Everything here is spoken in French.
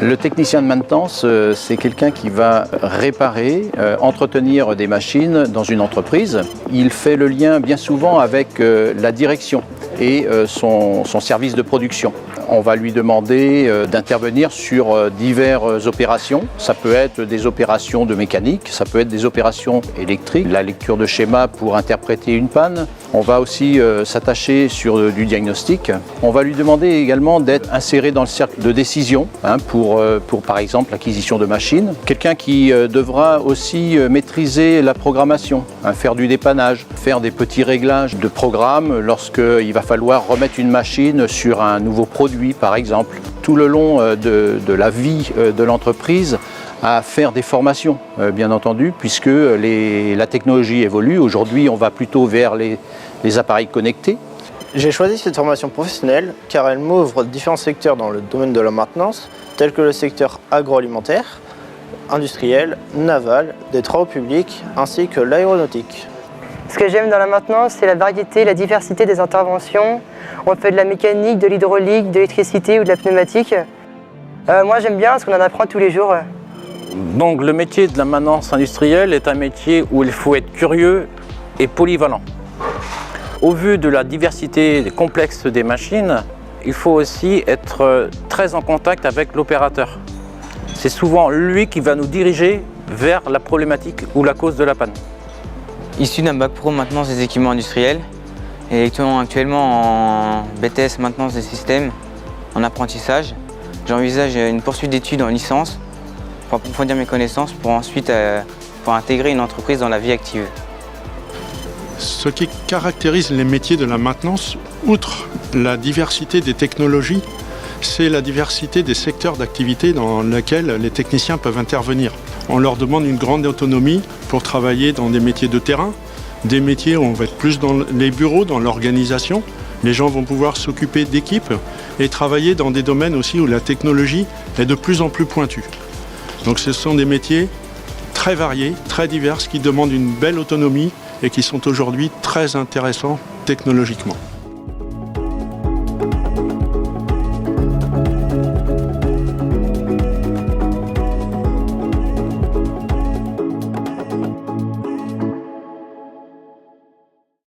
Le technicien de maintenance, c'est quelqu'un qui va réparer, entretenir des machines dans une entreprise. Il fait le lien bien souvent avec la direction et son service de production. On va lui demander d'intervenir sur diverses opérations. Ça peut être des opérations de mécanique, ça peut être des opérations électriques, la lecture de schéma pour interpréter une panne. On va aussi s'attacher sur du diagnostic. On va lui demander également d'être inséré dans le cercle de décision pour par exemple l'acquisition de machines. Quelqu'un qui devra aussi maîtriser la programmation, faire du dépannage, faire des petits réglages de programme lorsqu'il va falloir remettre une machine sur un nouveau produit par exemple. Tout le long de la vie de l'entreprise, à faire des formations, bien entendu, puisque la technologie évolue. Aujourd'hui, on va plutôt vers les appareils connectés. J'ai choisi cette formation professionnelle car elle m'ouvre différents secteurs dans le domaine de la maintenance, tels que le secteur agroalimentaire, industriel, naval, des travaux publics, ainsi que l'aéronautique. Ce que j'aime dans la maintenance, c'est la variété, la diversité des interventions. On fait de la mécanique, de l'hydraulique, de l'électricité ou de la pneumatique. Moi j'aime bien parce qu'on en apprend tous les jours. Donc le métier de la maintenance industrielle est un métier où il faut être curieux et polyvalent. Au vu de la diversité complexe des machines, il faut aussi être très en contact avec l'opérateur. C'est souvent lui qui va nous diriger vers la problématique ou la cause de la panne. Issu d'un bac pro maintenance des équipements industriels et actuellement en BTS maintenance des systèmes en apprentissage, j'envisage une poursuite d'études en licence pour approfondir mes connaissances pour ensuite intégrer une entreprise dans la vie active. Ce qui caractérise les métiers de la maintenance, outre la diversité des technologies, c'est la diversité des secteurs d'activité dans lesquels les techniciens peuvent intervenir. On leur demande une grande autonomie pour travailler dans des métiers de terrain, des métiers où on va être plus dans les bureaux, dans l'organisation. Les gens vont pouvoir s'occuper d'équipes et travailler dans des domaines aussi où la technologie est de plus en plus pointue. Donc ce sont des métiers très variés, très divers, qui demandent une belle autonomie et qui sont aujourd'hui très intéressants technologiquement.